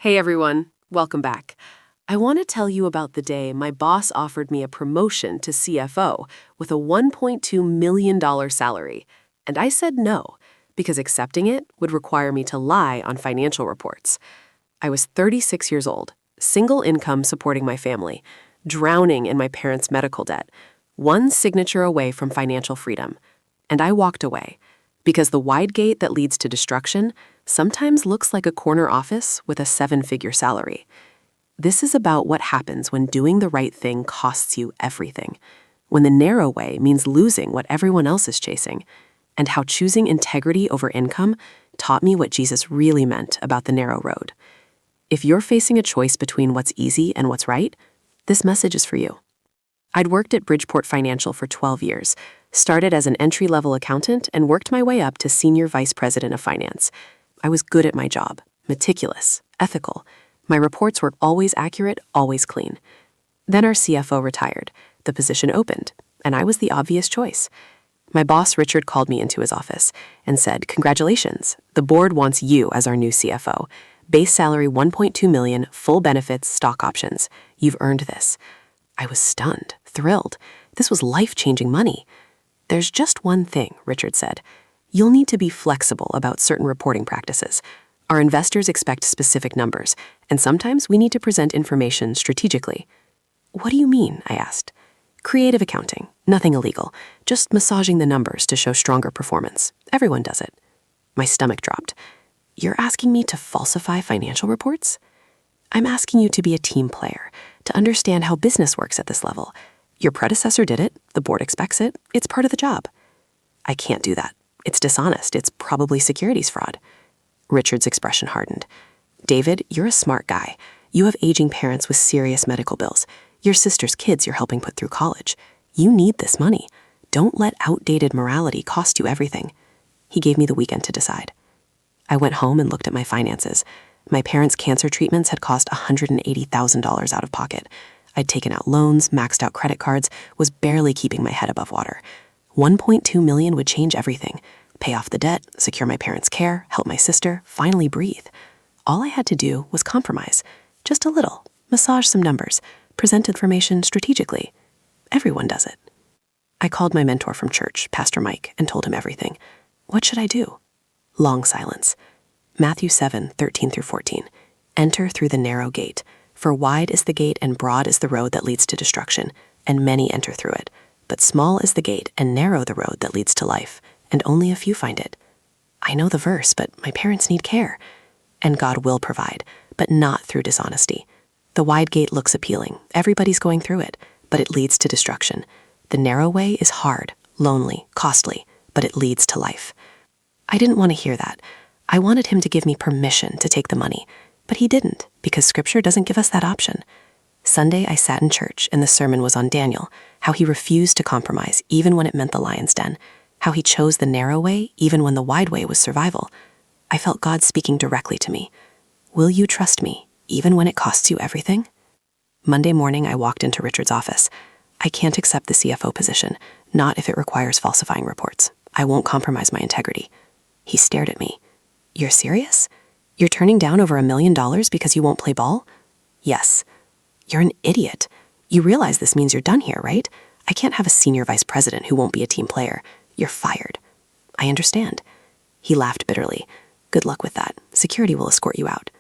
Hey everyone, welcome back. I want to tell you about the day my boss offered me a promotion to CFO with a $1.2 million salary. And I said no, because accepting it would require me to lie on financial reports. I was 36 years old, single income supporting my family, drowning in my parents' medical debt, one signature away from financial freedom. And I walked away, because the wide gate that leads to destruction sometimes looks like a corner office with a seven-figure salary. This is about what happens when doing the right thing costs you everything, when the narrow way means losing what everyone else is chasing, and how choosing integrity over income taught me what Jesus really meant about the narrow road. If you're facing a choice between what's easy and what's right, this message is for you. I'd worked at Bridgeport Financial for 12 years, started as an entry-level accountant, and worked my way up to senior vice president of finance. I was good at my job, meticulous, ethical. My reports were always accurate, always clean. Then our CFO retired. The position opened, and I was the obvious choice. My boss, Richard, called me into his office and said, "Congratulations, the board wants you as our new CFO. Base salary $1.2 million, full benefits, stock options. You've earned this." I was stunned, thrilled. This was life-changing money. "There's just one thing," Richard said. "You'll need to be flexible about certain reporting practices. Our investors expect specific numbers, and sometimes we need to present information strategically." "What do you mean?" I asked. "Creative accounting, nothing illegal, just massaging the numbers to show stronger performance. Everyone does it." My stomach dropped. "You're asking me to falsify financial reports?" "I'm asking you to be a team player, to understand how business works at this level. Your predecessor did it, the board expects it, it's part of the job." "I can't do that. It's dishonest, it's probably securities fraud." Richard's expression hardened. "David, you're a smart guy. You have aging parents with serious medical bills. Your sister's kids you're helping put through college. You need this money. Don't let outdated morality cost you everything." He gave me the weekend to decide. I went home and looked at my finances. My parents' cancer treatments had cost $180,000 out of pocket. I'd taken out loans, maxed out credit cards, was barely keeping my head above water. $1.2 million would change everything. Pay off the debt, secure my parents' care, help my sister, finally breathe. All I had to do was compromise. Just a little. Massage some numbers. Present information strategically. Everyone does it. I called my mentor from church, Pastor Mike, and told him everything. What should I do? Long silence. Matthew 7:13-14. "Enter through the narrow gate. For wide is the gate and broad is the road that leads to destruction, and many enter through it. But small is the gate and narrow the road that leads to life, and only a few find it." I know the verse, but my parents need care. And God will provide, but not through dishonesty. The wide gate looks appealing. Everybody's going through it, but it leads to destruction. The narrow way is hard, lonely, costly, but it leads to life. I didn't want to hear that. I wanted him to give me permission to take the money, but he didn't, because Scripture doesn't give us that option. Sunday, I sat in church, and the sermon was on Daniel, how he refused to compromise even when it meant the lion's den, how he chose the narrow way even when the wide way was survival. I felt God speaking directly to me. Will you trust me, even when it costs you everything? Monday morning, I walked into Richard's office. I can't accept the CFO position, not if it requires falsifying reports. I won't compromise my integrity. He stared at me. You're serious? You're turning down over $1 million because you won't play ball? Yes. You're an idiot. You realize this means you're done here, right? I can't have a senior vice president who won't be a team player. You're fired. I understand. He laughed bitterly. Good luck with that. Security will escort you out.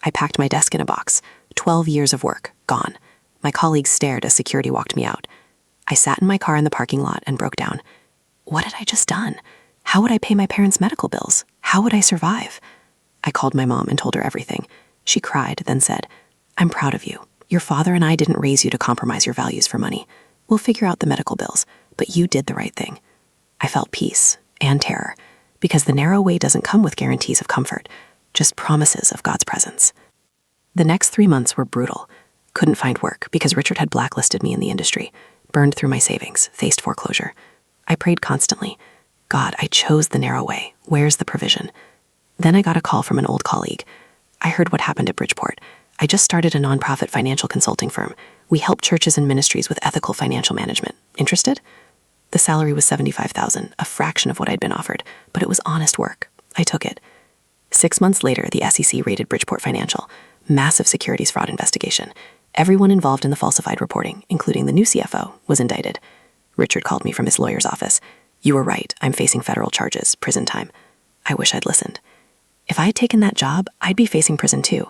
I packed my desk in a box. 12 years of work, gone. My colleagues stared as security walked me out. I sat in my car in the parking lot and broke down. What had I just done? How would I pay my parents' medical bills? How would I survive? I called my mom and told her everything. She cried, then said, I'm proud of you. Your father and I didn't raise you to compromise your values for money. We'll figure out the medical bills, but you did the right thing. I felt peace and terror, because the narrow way doesn't come with guarantees of comfort, just promises of God's presence. The next 3 months were brutal. Couldn't find work because Richard had blacklisted me in the industry, burned through my savings, faced foreclosure. I prayed constantly. God, I chose the narrow way. Where's the provision? Then I got a call from an old colleague. I heard what happened at Bridgeport. I just started a nonprofit financial consulting firm. We help churches and ministries with ethical financial management. Interested? The salary was $75,000, a fraction of what I'd been offered, but it was honest work. I took it. 6 months later, the SEC raided Bridgeport Financial. Massive securities fraud investigation. Everyone involved in the falsified reporting, including the new CFO, was indicted. Richard called me from his lawyer's office. You were right, I'm facing federal charges, prison time. I wish I'd listened. If I had taken that job, I'd be facing prison too.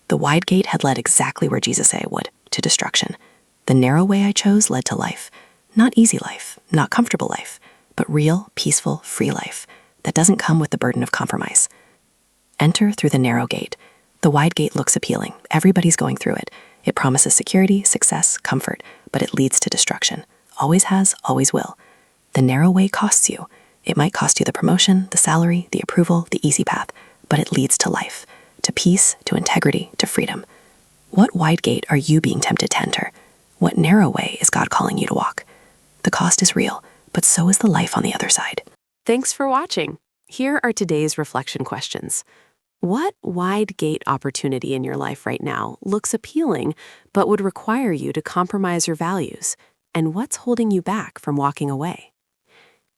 The wide gate had led exactly where Jesus said it would, to destruction. The narrow way I chose led to life. Not easy life, not comfortable life, but real, peaceful, free life that doesn't come with the burden of compromise. Enter through the narrow gate. The wide gate looks appealing. Everybody's going through it. It promises security, success, comfort, but it leads to destruction. Always has, always will. The narrow way costs you. It might cost you the promotion, the salary, the approval, the easy path, but it leads to life, to peace, to integrity, to freedom. What wide gate are you being tempted to enter? What narrow way is God calling you to walk? The cost is real, but so is the life on the other side. Thanks for watching. Here are today's reflection questions. What wide gate opportunity in your life right now looks appealing but would require you to compromise your values? And what's holding you back from walking away?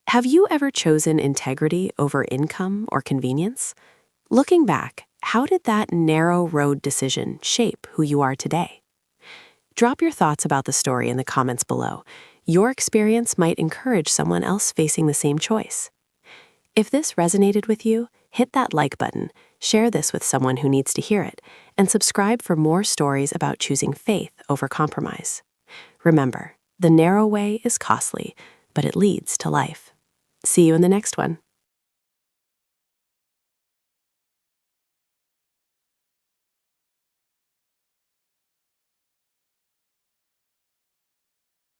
Have you ever chosen integrity over income or convenience? Looking back, how did that narrow road decision shape who you are today? Drop your thoughts about the story in the comments below. Your experience might encourage someone else facing the same choice. If this resonated with you, hit that like button, share this with someone who needs to hear it, and subscribe for more stories about choosing faith over compromise. Remember, the narrow way is costly, but it leads to life. See you in the next one.